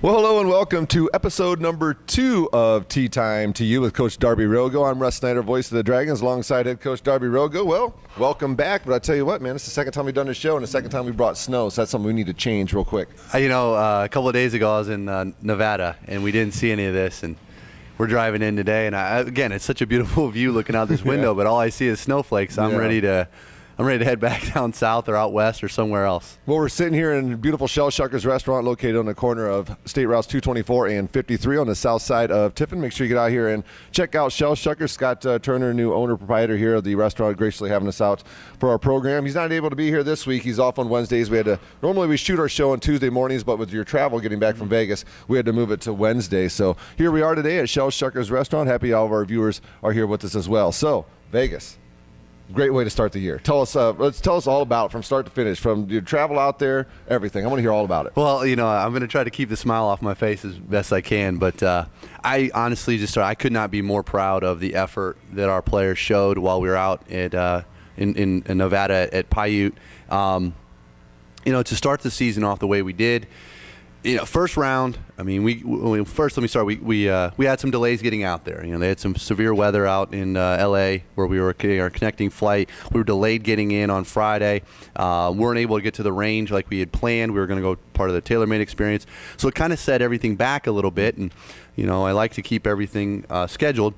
Well, hello and welcome to episode number 2 of Tea Time to You with Coach Darby Rogo. I'm Russ Snyder, voice of the Dragons, alongside head coach Darby Rogo. Well, welcome back, but I tell you what, man, it's the second time we've done this show and the second time we brought snow, so that's something we need to change real quick. A couple of days ago I was in Nevada, and we didn't see any of this, and we're driving in today, and again, it's such a beautiful view looking out this window, but all I see is snowflakes. I'm ready to head back down south or out west or somewhere else. Well, we're sitting here in beautiful Shell Shuckers restaurant located on the corner of State Routes 224 and 53 on the south side of Tiffin. Make sure you get out here and check out Shell Shuckers. Scott Turner, new owner, proprietor here of the restaurant, graciously having us out for our program. He's not able to be here this week. He's off on Wednesdays. Normally we shoot our show on Tuesday mornings, but with your travel getting back from Vegas, we had to move it to Wednesday. So here we are today at Shell Shuckers restaurant. Happy all of our viewers are here with us as well. So, Vegas. Great way to start the year. Tell us all about it from start to finish, from your travel out there, everything. I want to hear all about it. Well, I'm going to try to keep the smile off my face as best I can, but I honestly I could not be more proud of the effort that our players showed while we were out at in Nevada at Paiute. To start the season off the way we did. First round. I mean, let me start. We had some delays getting out there. They had some severe weather out in L.A. where we were getting our connecting flight. We were delayed getting in on Friday. Weren't able to get to the range like we had planned. We were going to go part of the TaylorMade experience. So it kind of set everything back a little bit. And I like to keep everything scheduled.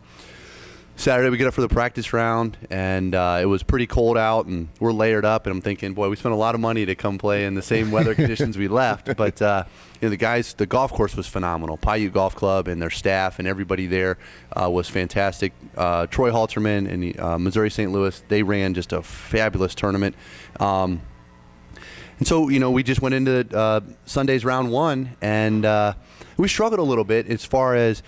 Saturday we get up for the practice round, and it was pretty cold out, and we're layered up, and I'm thinking, boy, we spent a lot of money to come play in the same weather conditions we left. But the golf course was phenomenal. Paiute Golf Club and their staff and everybody there was fantastic. Troy Halterman and the Missouri St. Louis, they ran just a fabulous tournament. And so, we just went into Sunday's round one, and we struggled a little bit as far as,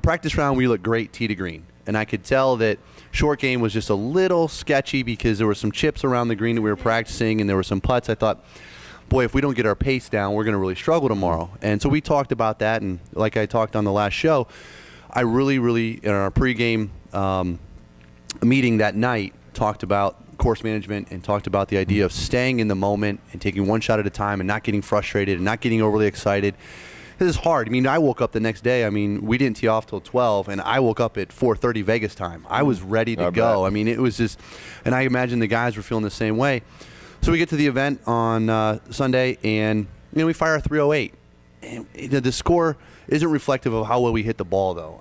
practice round we looked great tee to green. And I could tell that short game was just a little sketchy because there were some chips around the green that we were practicing, and there were some putts. I thought, boy, if we don't get our pace down, we're going to really struggle tomorrow. And so we talked about that, and like I talked on the last show, I really, in our pregame meeting that night, talked about course management and talked about the idea of staying in the moment and taking one shot at a time and not getting frustrated and not getting overly excited. This is hard. I mean, I woke up the next day. We didn't tee off till 12, and I woke up at 4:30 Vegas time. I was ready to go. It was just, and I imagine the guys were feeling the same way. So we get to the event on Sunday, and we fire a 308. And the score isn't reflective of how well we hit the ball, though.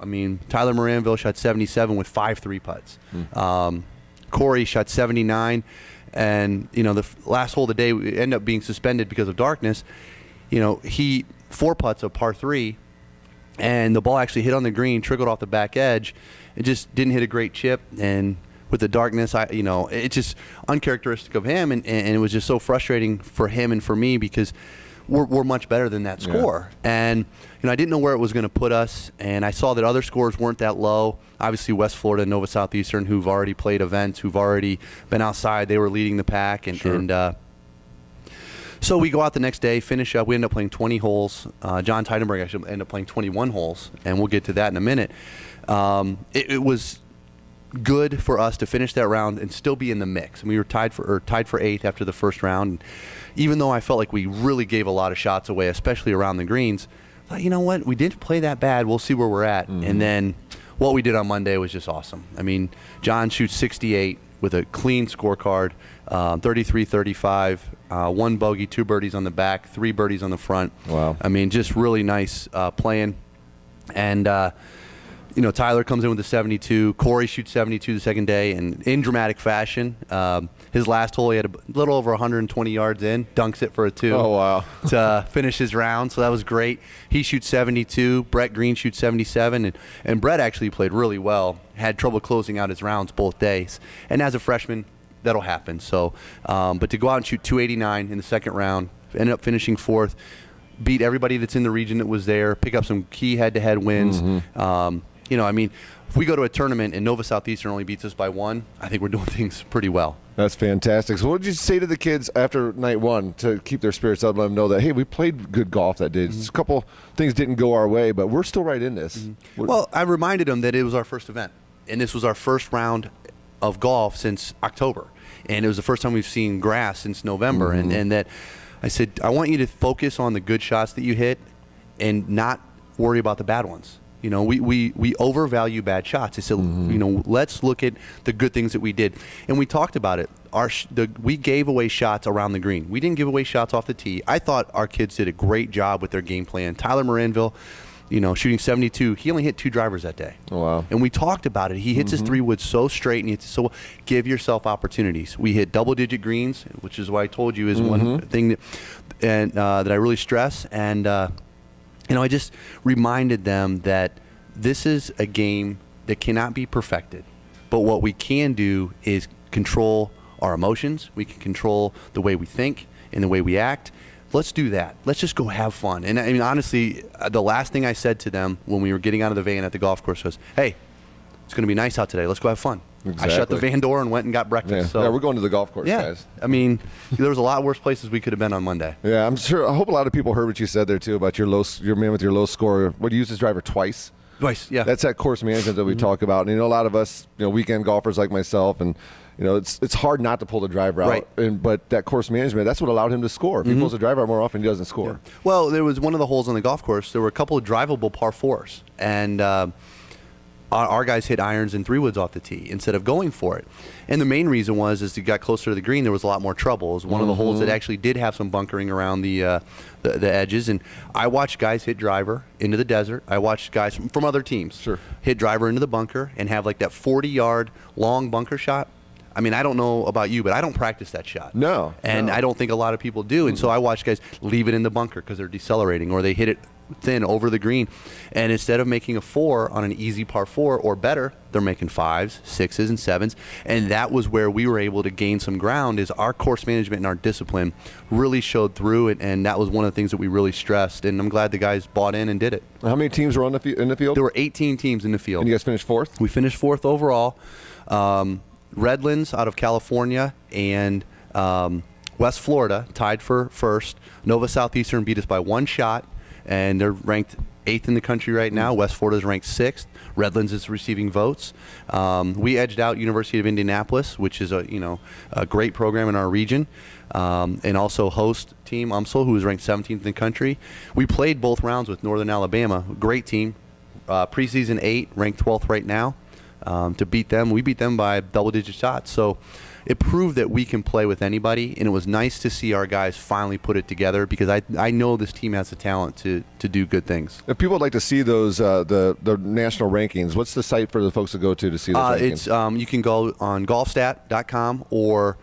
Tyler Moranville shot 77 with 5 3-putts. Corey shot 79, and the last hole of the day we ended up being suspended because of darkness. He 4 putts of par 3, and the ball actually hit on the green, trickled off the back edge. It just didn't hit a great chip, and with the darkness, it's just uncharacteristic of him, and it was just so frustrating for him and for me because we're much better than that score. Yeah. And I didn't know where it was going to put us, and I saw that other scores weren't that low. Obviously, West Florida, Nova Southeastern, who've already played events, who've already been outside, they were leading the pack, and so we go out the next day, finish up. We end up playing 20 holes. John Teidenberg actually ended up playing 21 holes, and we'll get to that in a minute. It was good for us to finish that round and still be in the mix. We were tied for 8th after the first round. And even though I felt like we really gave a lot of shots away, especially around the greens, I thought, you know what? We didn't play that bad. We'll see where we're at. Mm-hmm. And then what we did on Monday was just awesome. John shoots 68 with a clean scorecard, 33-35, 1 bogey, 2 birdies on the back, 3 birdies on the front. Wow. Just really nice playing. And, Tyler comes in with a 72. Corey shoots 72 the second day, and in dramatic fashion, his last hole he had a little over 120 yards in, dunks it for a 2. Oh, wow. To finish his round, so that was great. He shoots 72. Brett Green shoots 77, and Brett actually played really well, had trouble closing out his rounds both days. And as a freshman, that'll happen. So, but to go out and shoot 289 in the second round, ended up finishing 4th, beat everybody that's in the region that was there, pick up some key head-to-head wins. Mm-hmm. If we go to a tournament and Nova Southeastern only beats us by 1, I think we're doing things pretty well. That's fantastic. So what did you say to the kids after night 1 to keep their spirits up and let them know that, hey, we played good golf that day. Mm-hmm. A couple things didn't go our way, but we're still right in this. Mm-hmm. Well, I reminded them that it was our first event, and this was our first round of golf since October. And it was the first time we've seen grass since November. Mm-hmm. And that I said, I want you to focus on the good shots that you hit and not worry about the bad ones. You know, we overvalue bad shots. I said, you know, let's look at the good things that we did. And we talked about it. We gave away shots around the green. We didn't give away shots off the tee. I thought our kids did a great job with their game plan. Tyler Moranville, you know, shooting 72. He only hit 2 drivers that day. Oh, wow. And we talked about it. He hits his 3 wood so straight, and so give yourself opportunities. We hit double-digit greens, which is what I told you is one thing that I really stress. And you know, I just reminded them that this is a game that cannot be perfected. But what we can do is control our emotions. We can control the way we think and the way we act. Let's do that. Let's just go have fun. And I mean, honestly, the last thing I said to them when we were getting out of the van at the golf course was, hey, it's going to be nice out today. Let's go have fun. Exactly. I shut the van door and went and got breakfast. Yeah. So, Yeah, we're going to the golf course, yeah, guys. I mean, there was a lot worse places we could have been on Monday. Yeah, I'm sure. I hope a lot of people heard what you said there too about your man with your low score. What, you use this driver twice? Twice, yeah. That's that course management that we talk about. And you know, a lot of us, you know, weekend golfers like myself, and you know, it's hard not to pull the driver out. Right. But that course management, that's what allowed him to score. If he pulls the driver out more often, he doesn't score. Yeah. Well, there was one of the holes on the golf course. There were a couple of drivable par 4s, and our guys hit irons and 3 woods off the tee instead of going for it. And the main reason was, as he got closer to the green, there was a lot more trouble. It was one of the holes that actually did have some bunkering around the edges. And I watched guys hit driver into the desert. I watched guys from other teams hit driver into the bunker and have like that 40-yard long bunker shot. I mean, I don't know about you, but I don't practice that shot. No. And I don't think a lot of people do. And so I watch guys leave it in the bunker because they're decelerating, or they hit it thin over the green. And instead of making a 4 on an easy par 4 or better, they're making 5s, 6s, and 7s. And that was where we were able to gain some ground, is our course management and our discipline really showed through it. And that was one of the things that we really stressed. And I'm glad the guys bought in and did it. How many teams were in the field? There were 18 teams in the field. And you guys finished 4th? We finished 4th overall. Redlands out of California and West Florida tied for 1st. Nova Southeastern beat us by 1 shot, and they're ranked 8th in the country right now. West Florida's ranked 6th. Redlands is receiving votes. We edged out University of Indianapolis, which is a great program in our region, and also host team UMSL, who is ranked 17th in the country. We played both rounds with Northern Alabama, great team. Preseason 8, ranked 12th right now. To beat them, we beat them by double-digit shots. So it proved that we can play with anybody, and it was nice to see our guys finally put it together, because I know this team has the talent to do good things. If people would like to see those the national rankings, what's the site for the folks to go to see those rankings? It's you can go on golfstat.com, or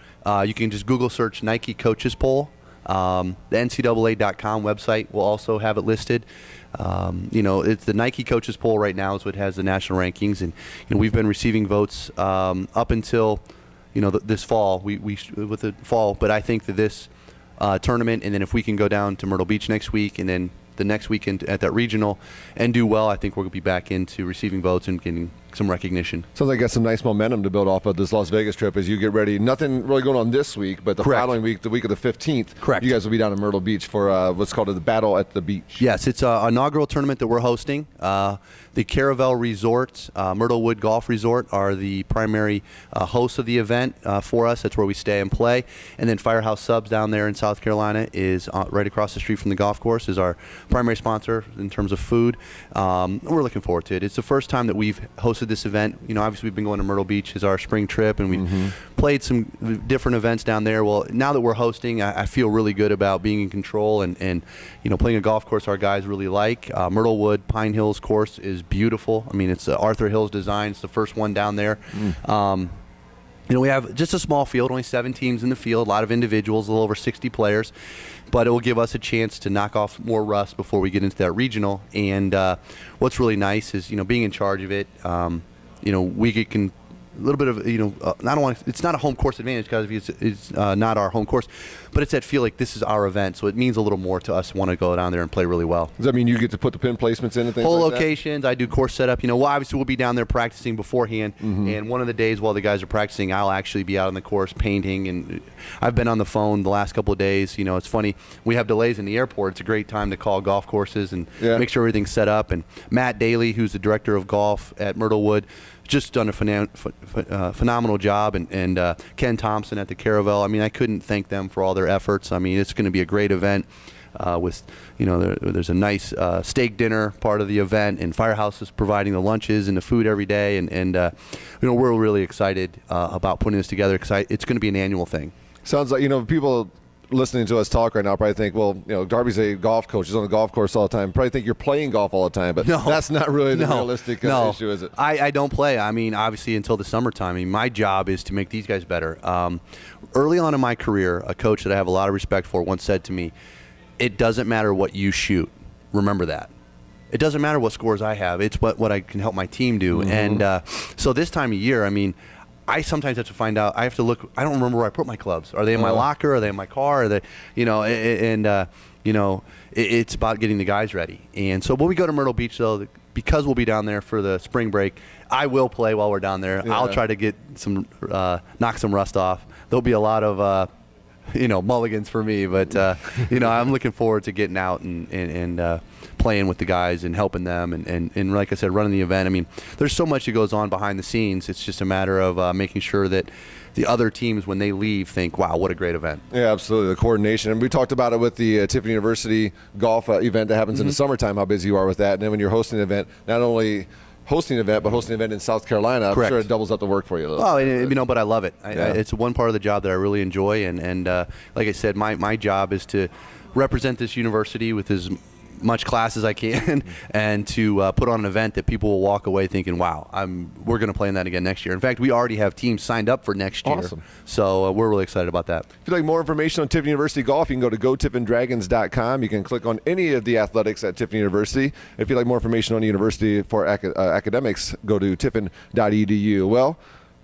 you can just Google search Nike Coaches Poll. The NCAA.com website will also have it listed. It's the Nike Coaches Poll right now is what has the national rankings, and we've been receiving votes up until this fall. We with the fall, but I think that this tournament, and then if we can go down to Myrtle Beach next week, and then the next weekend at that regional and do well, I think we're going to be back into receiving votes and getting some recognition. Sounds like you got some nice momentum to build off of this Las Vegas trip as you get ready. Nothing really going on this week, but the following week, the week of the 15th, correct, you guys will be down in Myrtle Beach for what's called the Battle at the Beach. Yes, it's an inaugural tournament that we're hosting. The Caravel Resort, Myrtlewood Golf Resort are the primary hosts of the event for us. That's where we stay and play. And then Firehouse Subs down there in South Carolina is right across the street from the golf course, is our primary sponsor in terms of food. We're looking forward to it. It's the first time that we've hosted this event. Obviously we've been going to Myrtle Beach as our spring trip, and we've played some different events down there. Well, now that we're hosting, I feel really good about being in control and playing a golf course our guys really like. Myrtlewood Pine Hills course is beautiful. I mean, it's Arthur Hills design. It's the first one down there. We have just a small field, only 7 teams in the field, a lot of individuals, a little over 60 players, but it will give us a chance to knock off more rust before we get into that regional. And what's really nice is, being in charge of it, we can a little bit of, it's not a home course advantage because it's not our home course, but it's that feel like this is our event, so it means a little more to us to want to go down there and play really well. Does that mean you get to put the pin placements in and things whole like locations, that? I do course setup. Obviously we'll be down there practicing beforehand, and one of the days while the guys are practicing, I'll actually be out on the course painting, and I've been on the phone the last couple of days. It's funny, we have delays in the airport. It's a great time to call golf courses and make sure everything's set up. And Matt Daly, who's the director of golf at Myrtlewood, just done a phenomenal job, and Ken Thompson at the Caravel. I mean, I couldn't thank them for all their efforts. I mean, it's going to be a great event. with, there's a nice steak dinner part of the event, and Firehouse is providing the lunches and the food every day, and we're really excited about putting this together because it's going to be an annual thing. Sounds like, people listening to us talk right now probably think, well, Darby's a golf coach. He's on the golf course all the time. Probably think you're playing golf all the time, but that's not really the realistic issue, is it? I don't play. I mean, obviously until the summertime. I mean, my job is to make these guys better. Early on in my career, a coach that I have a lot of respect for once said to me, it doesn't matter what you shoot. Remember that. It doesn't matter what scores I have. It's what I can help my team do. Mm-hmm. And so this time of year, I mean, I sometimes have to find out. I have to look. I don't remember where I put my clubs. Are they in my locker? Are they in my car? Are they, it's about getting the guys ready. And so when we go to Myrtle Beach, though, because we'll be down there for the spring break, I will play while we're down there. Yeah. I'll try to get some, knock some rust off. There'll be a lot of, mulligans for me. But, I'm looking forward to getting out and playing with the guys and helping them. And like I said, running the event. I mean, there's so much that goes on behind the scenes. It's just a matter of making sure that the other teams, when they leave, think, wow, what a great event. Yeah, absolutely. The coordination. And we talked about it with the Tiffin University golf event that happens in the summertime, how busy you are with that. And then when you're hosting an event, not only hosting an event, but hosting an event in South Carolina, Correct. I'm sure it doubles up the work for you a little. Oh, but I love it. It's one part of the job that I really enjoy. And like I said, my job is to represent this university with as much class as I can and to put on an event that people will walk away thinking, wow, we're going to play in that again next year. In fact, we already have teams signed up for next year. Awesome. So we're really excited about that. If you'd like more information on Tiffin University Golf, you can go to gotiffindragons.com. You can click on any of the athletics at Tiffin University. If you'd like more information on the university for academics, go to tiffin.edu. Well,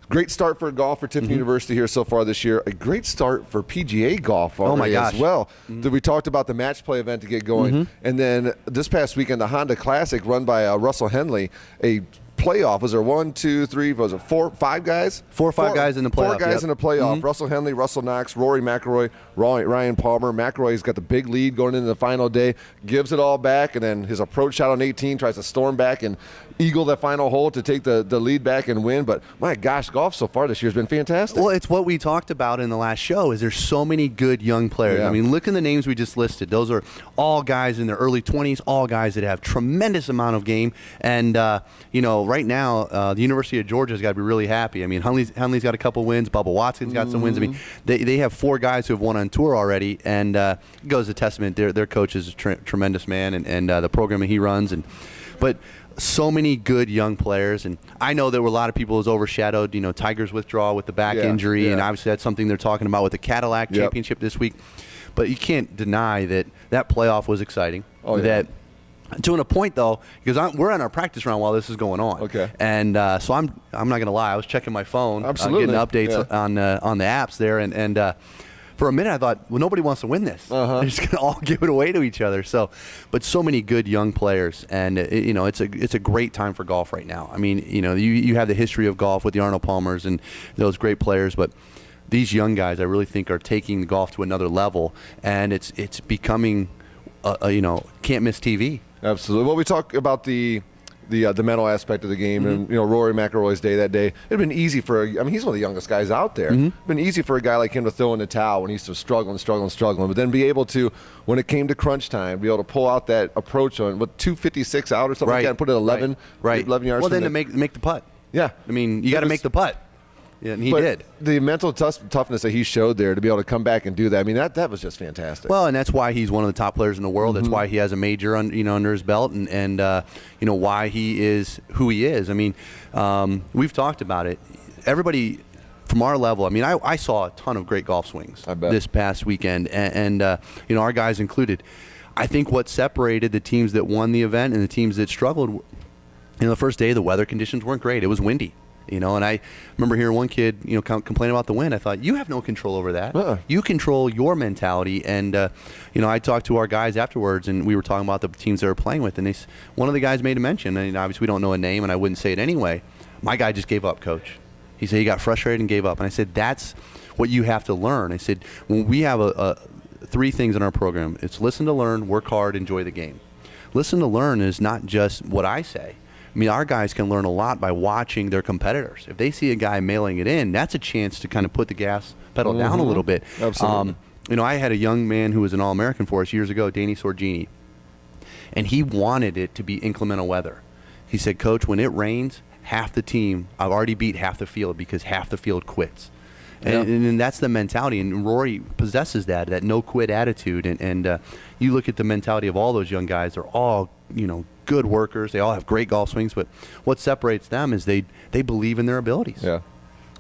great start for golf for Tiffin University here so far this year. A great start for PGA golf already as well. We talked about the match play event to get going. And then this past weekend, the Honda Classic run by Russell Henley, a playoff. Was there 1, 2, 3, was it 4, 5 guys? 4 or 5 guys in the playoff. 4 guys in the playoff. Russell Henley, Russell Knox, Rory McIlroy, Ryan Palmer. McIlroy's got the big lead going into the final day, gives it all back, and then his approach shot on 18 tries to storm back and eagle that final hole to take the lead back and win. But my gosh, golf so far this year has been fantastic. Well, it's what we talked about in the last show is there's so many good young players. I mean, look at the names we just listed. Those are all guys in their early 20s, all guys that have tremendous amount of game. And, right now, the University of Georgia has got to be really happy. I mean, Henley's got a couple wins. Bubba Watson's got some wins. I mean, they have 4 guys who have won on tour already. And it goes a testament. Their coach is a tremendous man and the program that he runs. But so many good young players, and I know there were a lot of people who's overshadowed, Tiger's withdrawal with the back injury, and obviously that's something they're talking about with the Cadillac Championship this week. But you can't deny that playoff was exciting. That to a point though, because we're on our practice round while this is going on. Okay. And so I'm not going to lie, I was checking my phone, Absolutely. Getting updates on the apps there, and for a minute, I thought, well, nobody wants to win this. They're just going to all give it away to each other. But so many good young players, and it's a great time for golf right now. I mean, you have the history of golf with the Arnold Palmers and those great players, but these young guys, I really think, are taking the golf to another level, and it's becoming, can't miss TV. Absolutely. Well, we talk about the mental aspect of the game, and Rory McIlroy's day that day. It'd been easy for he's one of the youngest guys out there. It'd been easy for a guy like him to throw in the towel when he's still struggling, but then be able to, when it came to crunch time, be able to pull out that approach on 256 out or something like that, and put it 11 yards. Well, then to make the putt. Yeah, I mean, you got to make the putt. Yeah, and he did. The mental toughness that he showed there to be able to come back and do that, I mean, that was just fantastic. Well, and that's why he's one of the top players in the world. That's why he has a major under his belt, and why he is who he is. I mean, we've talked about it. Everybody from our level, I mean, I saw a ton of great golf swings this past weekend, and our guys included. I think what separated the teams that won the event and the teams that struggled, the first day, the weather conditions weren't great. It was windy. And I remember hearing one kid, complain about the wind. I thought, you have no control over that. You control your mentality. And, I talked to our guys afterwards, and we were talking about the teams they were playing with. And one of the guys made a mention, and obviously we don't know a name, and I wouldn't say it anyway. My guy just gave up, coach. He said he got frustrated and gave up. And I said, that's what you have to learn. I said, when we have 3 things in our program, it's listen to learn, work hard, enjoy the game. Listen to learn is not just what I say. I mean, our guys can learn a lot by watching their competitors. If they see a guy mailing it in, that's a chance to kind of put the gas pedal down a little bit. Absolutely. I had a young man who was an All-American for us years ago, Danny Sorgini, and he wanted it to be inclemental weather. He said, Coach, when it rains, half the team, I've already beat half the field because half the field quits. And that's the mentality, and Rory possesses that no-quit attitude. And you look at the mentality of all those young guys; they're all, good workers. They all have great golf swings, but what separates them is they believe in their abilities. Yeah.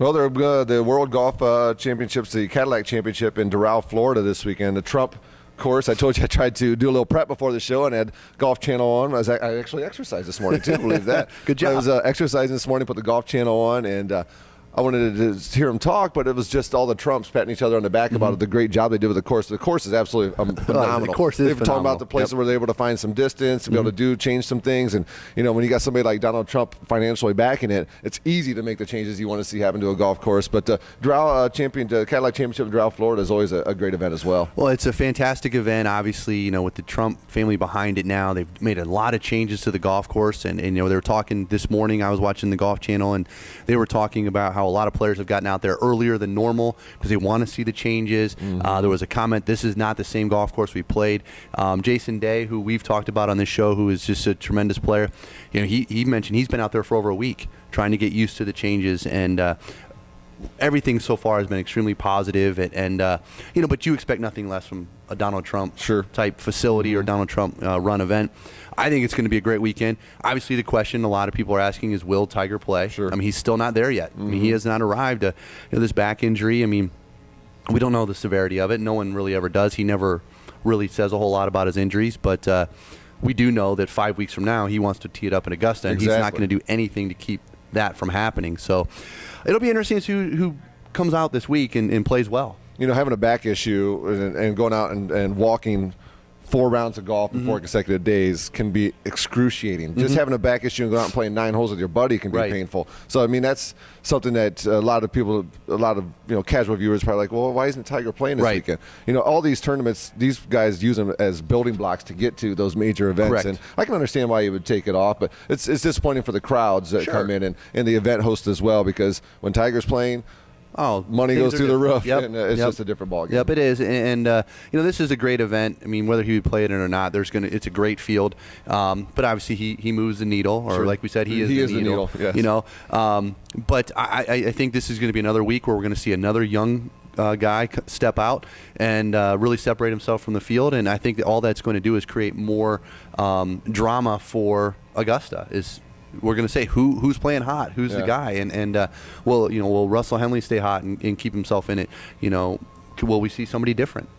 Well, the World Golf Championships, the Cadillac Championship in Doral, Florida this weekend. The Trump course. I told you I tried to do a little prep before the show and had Golf Channel on. I actually exercised this morning too. Believe that. Good job. I was exercising this morning, put the Golf Channel on, and I wanted to hear him talk, but it was just all the Trumps patting each other on the back about the great job they did with the course. The course is absolutely phenomenal. The course is They've been talking about phenomenal. the places where they're able to find some distance, to be able to change some things. And, when you got somebody like Donald Trump financially backing it, it's easy to make the changes you want to see happen to a golf course. But the Cadillac Championship in Doral, Florida is always a great event as well. Well, it's a fantastic event. Obviously, with the Trump family behind it now, they've made a lot of changes to the golf course. And they were talking this morning. I was watching the Golf Channel, and they were talking about how a lot of players have gotten out there earlier than normal because they want to see the changes. There was a comment, this is not the same golf course we played. Jason Day, who we've talked about on this show, who is just a tremendous player, he mentioned he's been out there for over a week trying to get used to the changes, and everything so far has been extremely positive. But you expect nothing less from a Donald Trump type facility or Donald Trump run event. I think it's going to be a great weekend. Obviously, the question a lot of people are asking is, will Tiger play? Sure. I mean, he's still not there yet. I mean, he has not arrived. This back injury, I mean, we don't know the severity of it. No one really ever does. He never really says a whole lot about his injuries, but we do know that 5 weeks from now he wants to tee it up in Augusta, and he's not going to do anything to keep that from happening. So it'll be interesting to see who comes out this week and plays well. Having a back issue and going out and walking 4 rounds of golf in 4 consecutive days can be excruciating. Just having a back issue and going out and playing 9 holes with your buddy can be painful. So, I mean, that's something that a lot of casual viewers are probably like, well, why isn't Tiger playing this weekend? All these tournaments, these guys use them as building blocks to get to those major events. Correct. And I can understand why you would take it off, but it's disappointing for the crowds that come in and the event host as well, because when Tiger's playing, money goes through the roof, and it's just a different ballgame. Yep, it is, and this is a great event. I mean, whether he would play it or not, it's a great field. But obviously, he moves the needle, or like we said, he is the needle. Yes. But I think this is going to be another week where we're going to see another young guy step out and really separate himself from the field. And I think that all that's going to do is create more drama for Augusta. We're going to say who's playing hot, who's the guy, and will Russell Henley stay hot and keep himself in it? Will we see somebody different?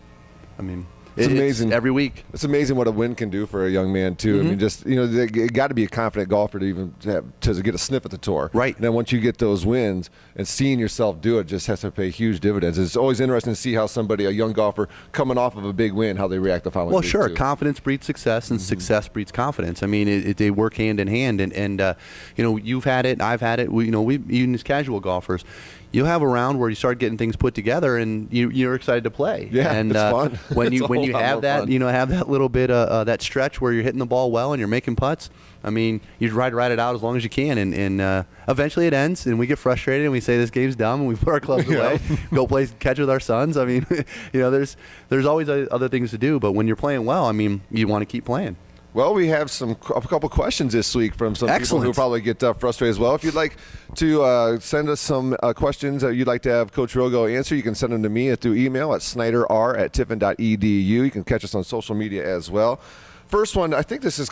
I mean, it's amazing every week. It's amazing what a win can do for a young man too. I mean, just they got to be a confident golfer to even to get a sniff at the tour. Right. And then once you get those wins and seeing yourself do it, just has to pay huge dividends. It's always interesting to see how a young golfer coming off of a big win, how they react the following week. Well, sure. Too. Confidence breeds success, and success breeds confidence. I mean, they work hand in hand. And you've had it, I've had it. We even as casual golfers, you have a round where you start getting things put together, and you're excited to play. Yeah, and it's fun. when It's you have that, have that little bit of that stretch where you're hitting the ball well and you're making putts. I mean, you try to ride it out as long as you can, and eventually it ends, and we get frustrated, and we say this game's dumb, and we put our clubs away, go play catch with our sons. I mean, there's always other things to do, but when you're playing well, I mean, you want to keep playing. Well, we have a couple questions this week from some people who probably get frustrated as well. If you'd like to send us some questions that you'd like to have Coach Rogo answer, you can send them to me through email at snyder@tiffin.edu. You can catch us on social media as well. First one, I think this is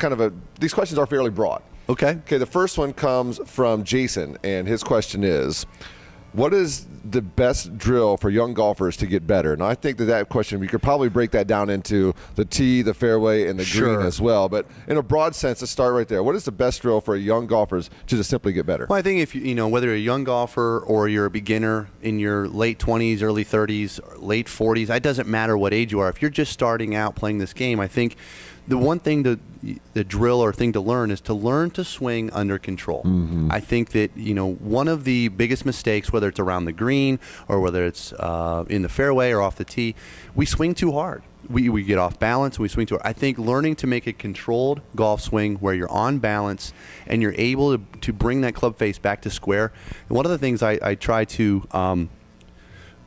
these questions are fairly broad. Okay, the first one comes from Jason, and his question is, what is the best drill for young golfers to get better? Now, I think that question, we could probably break that down into the tee, the fairway, and the green as well. But in a broad sense, let's start right there. What is the best drill for young golfers to just simply get better? Well, I think if whether you're a young golfer or you're a beginner in your late 20s, early 30s, late 40s, it doesn't matter what age you are. If you're just starting out playing this game, I think the one thing the drill or thing to learn is to learn to swing under control. I think that one of the biggest mistakes, whether it's around the green or whether it's in the fairway or off the tee, we swing too hard. We get off balance and we swing too hard. I think learning to make a controlled golf swing where you're on balance and you're able to bring that club face back to square. And one of the things I try to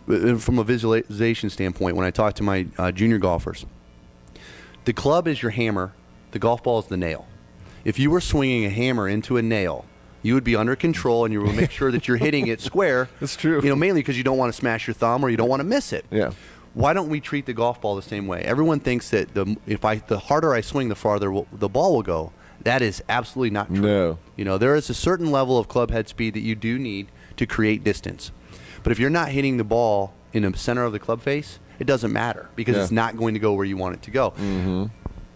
from a visualization standpoint, when I talk to my junior golfers, the club is your hammer, the golf ball is the nail. If you were swinging a hammer into a nail, you would be under control and you would make sure that you're hitting it square. That's true. Mainly because you don't want to smash your thumb or you don't want to miss it. Yeah. Why don't we treat the golf ball the same way? Everyone thinks that the harder I swing, the farther the ball will go. That is absolutely not true. No. There is a certain level of club head speed that you do need to create distance. But if you're not hitting the ball in the center of the club face, it doesn't matter because it's not going to go where you want it to go. Mm-hmm.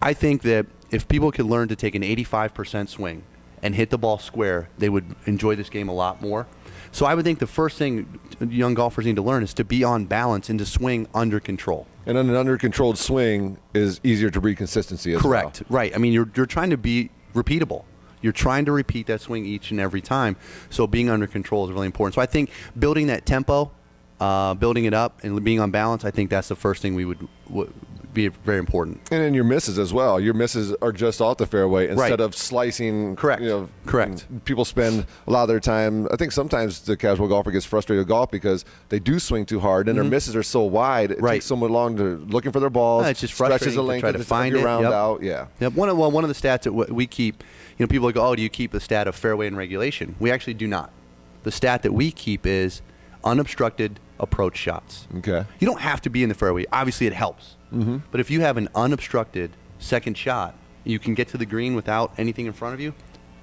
I think that if people could learn to take an 85% swing and hit the ball square, they would enjoy this game a lot more. So I would think the first thing young golfers need to learn is to be on balance and to swing under control. And an under-controlled swing is easier to breed consistency as well. Correct. Right. I mean, you're trying to be repeatable. You're trying to repeat that swing each and every time. So being under control is really important. So I think building that tempo, building it up, and being on balance, I think that's the first thing we would be very important. And then your misses as well. Your misses are just off the fairway instead of slicing. Correct. Correct. People spend a lot of their time. I think sometimes the casual golfer gets frustrated with golf because they do swing too hard and their misses are so wide. It takes someone long to looking for their balls. It's just stretches frustrating the length to try to find it. Round out. Yeah. Yep. One of the stats that we keep. People go, oh, do you keep the stat of fairway and regulation? We actually do not. The stat that we keep is unobstructed approach shots. Okay. You don't have to be in the fairway. Obviously, it helps. Mm-hmm. But if you have an unobstructed second shot, you can get to the green without anything in front of you,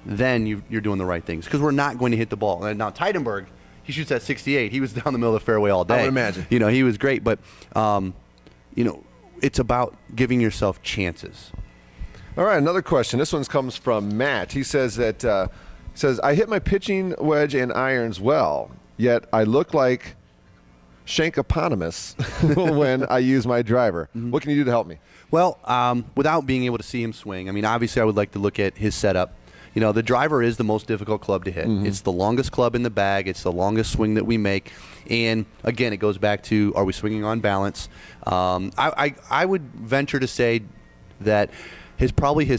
then you're doing the right things. Because we're not going to hit the ball. And now, Tidenberg, he shoots at 68. He was down the middle of the fairway all day. I would imagine. He was great. But, it's about giving yourself chances. All right, another question. This one comes from Matt. He says that I hit my pitching wedge and irons well, yet I look like Shankoponymous when I use my driver. Mm-hmm. What can you do to help me? Well, without being able to see him swing, I mean, obviously I would like to look at his setup. The driver is the most difficult club to hit. Mm-hmm. It's the longest club in the bag. It's the longest swing that we make. And, again, it goes back to, are we swinging on balance? I would venture to say that his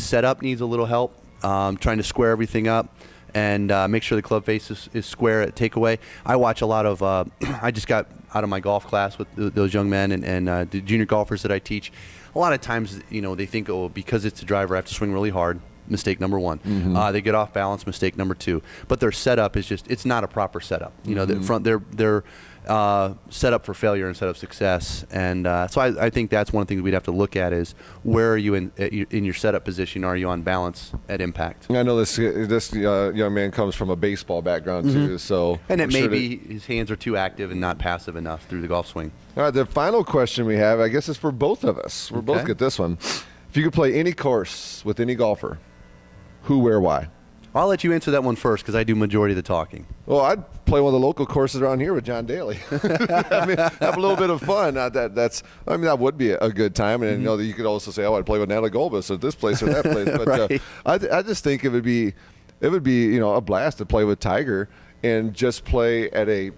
setup needs a little help, trying to square everything up and make sure the club face is square at takeaway. I watch a lot of I just got out of my golf class with those young men and the junior golfers that I teach. A lot of times, they think, oh, because it's a driver, I have to swing really hard. Mistake number one. Mm-hmm. They get off balance. Mistake number two. But their setup is it's not a proper setup. They're set up for failure instead of success. And so I think that's one thing we'd have to look at is where are you in your setup position? Are you on balance at impact? I know this young man comes from a baseball background too, so and it may be his hands are too active and not passive enough through the golf swing. All right, the final question we have, I guess, is for both of us. We'll both get this one. If you could play any course with any golfer, who, where, why? I'll let you answer that one first because I do majority of the talking. Well, I'd play one of the local courses around here with John Daly. Have a little bit of fun. That would be a good time. And that you could also say, I'd play with Natalie Golbus at this place or that place. But right. I just think it would be a blast to play with Tiger and just play at a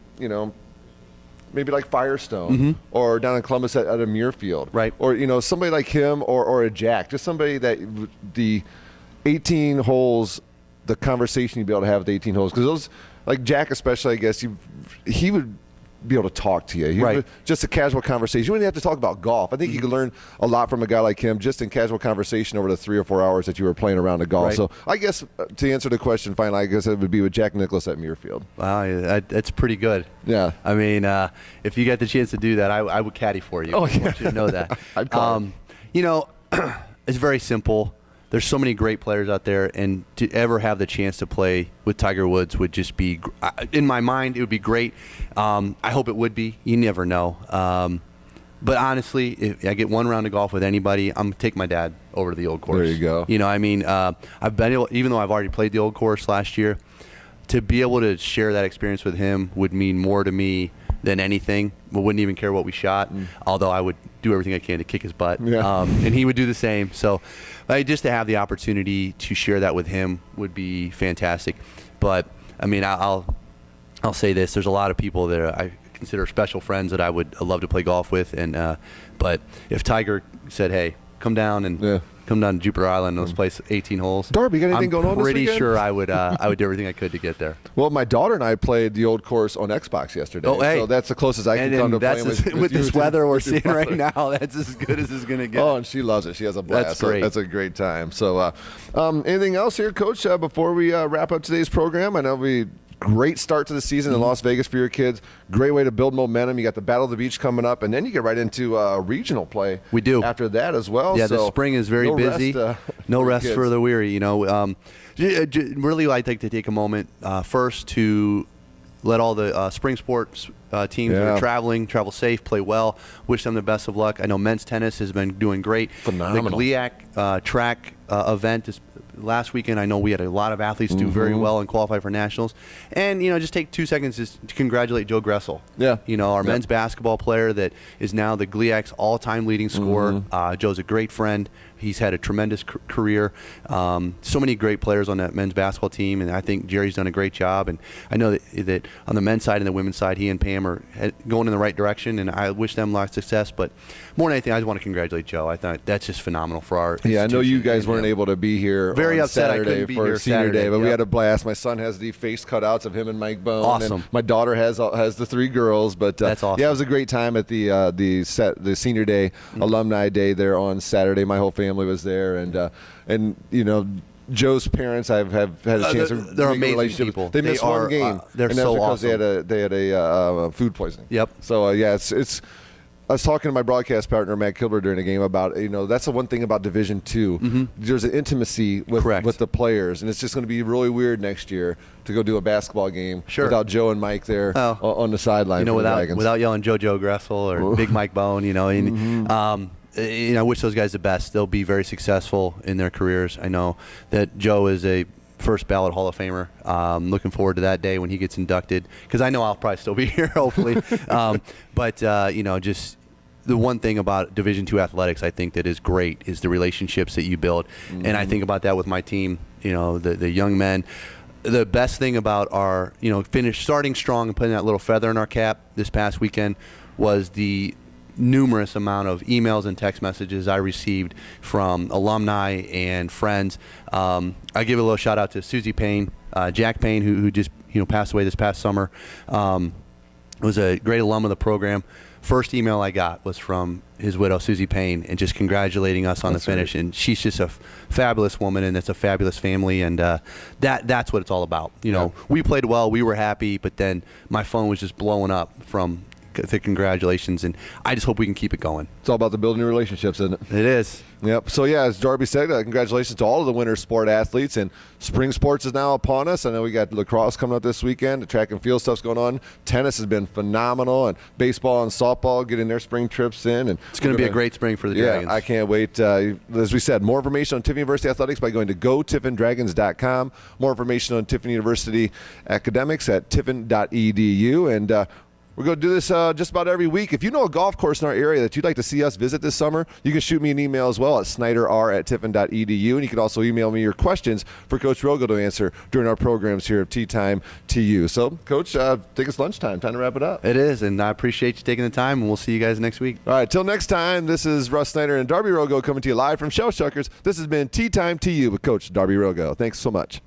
maybe like Firestone or down in Columbus at a Muirfield. Right. Or somebody like him or a Jack, just somebody that the 18 holes. The conversation you'd be able to have with 18 holes, because those, like Jack especially, I guess he would be able to talk to you. Right. Just a casual conversation. You wouldn't have to talk about golf. I think you could learn a lot from a guy like him just in casual conversation over the 3 or 4 hours that you were playing around the golf. Right. So I guess to answer the question finally, I guess it would be with Jack Nicklaus at Muirfield. Wow, that's pretty good. Yeah. I mean, if you get the chance to do that, I would caddy for you. Oh, yeah. I want you to know that. I'd call it's very simple. There's so many great players out there, and to ever have the chance to play with Tiger Woods would just be, in my mind, it would be great. I hope it would be. You never know. But honestly, if I get one round of golf with anybody, I'm going to take my dad over to the old course. There you go. I've been able, even though I've already played the old course last year, to be able to share that experience with him would mean more to me than anything. We wouldn't even care what we shot, although I would do everything I can to kick his butt. Yeah. And he would do the same. So just to have the opportunity to share that with him would be fantastic. But, I mean, I'll say this. There's a lot of people that I consider special friends that I would love to play golf with. But if Tiger said, hey, come down and come down to Jupiter Island and let's play 18 holes. Darby, you got anything going on this I'm pretty weekend? sure I would do everything I could to get there. Well, my daughter and I played the old course on Xbox yesterday. Oh, hey. So that's the closest I can come to playing with this weather we're seeing brother. right now. That's as good as it's going to get. Oh, and she loves it. She has a blast. That's great. So that's a great time. So anything else here, Coach, before we wrap up today's program? I know great start to the season in Las Vegas for your kids. Great way to build momentum. You got the Battle of the Beach coming up, and then you get right into regional play. We do. After that as well. Yeah, so the spring is very busy. No rest kids. for the weary. You know, really, I'd like to take a moment first to let all the spring sports teams that are travel safe, play well. Wish them the best of luck. I know men's tennis has been doing great. Phenomenal. The GLIAC track event is last weekend. I know we had a lot of athletes do very well and qualify for nationals. And, you know, just take 2 seconds to congratulate Joe Gressel. Yeah. You know, our men's basketball player that is now the GLIAC's all-time leading scorer. Joe's a great friend. He's had a tremendous career. So many great players on that men's basketball team, and I think Jerry's done a great job. And I know that on the men's side and the women's side, he and Pam are going in the right direction, and I wish them a lot of success. But more than anything, I just want to congratulate Joe. I thought that's just phenomenal for our I know you institution. guys weren't able to be here Very on upset I Saturday couldn't be for here Senior Saturday, Day, but we yep. had a blast. My son has the face cutouts of him and Mike Bone. Awesome. And my daughter has the 3 girls. But That's awesome. Yeah, it was a great time at the Senior Day Alumni Day there on Saturday. My whole family was there, and you know, Joe's parents have had a chance to they're make a amazing relationship. people. They missed one game. They're and that's so because awesome. They had a food poisoning. Yep. So yeah, it's. I was talking to my broadcast partner Matt Kilber during the game about, you know, that's the one thing about Division II. There's an intimacy with the players, and it's just going to be really weird next year to go do a basketball game without Joe and Mike there on the sideline. You know, for the Dragons. without yelling JoJo Gressel or Big Mike Bone, you know. And, you know, I wish those guys the best. They'll be very successful in their careers. I know that Joe is a first ballot Hall of Famer. Looking forward to that day when he gets inducted, because I know I'll probably still be here, hopefully. But you know, just the one thing about Division II athletics I think that is great is the relationships that you build. And I think about that with my team, you know, the young men. The best thing about our, you know, starting strong and putting that little feather in our cap this past weekend was the numerous amount of emails and text messages I received from alumni and friends. I give a little shout out to Susie Payne, Jack Payne, who just, you know, passed away this past summer. Was a great alum of the program. First email I got was from his widow, Susie Payne, and just congratulating us on the finish. Right. And she's just a fabulous woman, and it's a fabulous family, and that's what it's all about. You know, we played well, we were happy, but then my phone was just blowing up from the congratulations, and I just hope we can keep it going. It's all about the building relationships, isn't it? It is. Yep. So, yeah, as Darby said, congratulations to all of the winter sport athletes. And spring sports is now upon us. I know we got lacrosse coming up this weekend. The track and field stuff's going on. Tennis has been phenomenal. And baseball and softball getting their spring trips in. And it's going to be a great spring for the Dragons. Yeah, I can't wait. As we said, more information on Tiffin University Athletics by going to gotiffindragons.com. More information on Tiffin University Academics at tiffin.edu. And we're going to do this just about every week. If you know a golf course in our area that you'd like to see us visit this summer, you can shoot me an email as well at snyderr@tiffin.edu. And you can also email me your questions for Coach Rogo to answer during our programs here of Tea Time to You. So, Coach, I think it's lunchtime. Time to wrap it up. It is, and I appreciate you taking the time, and we'll see you guys next week. All right, till next time, this is Russ Snyder and Darby Rogo coming to you live from Shell Shuckers. This has been Tea Time to You with Coach Darby Rogo. Thanks so much.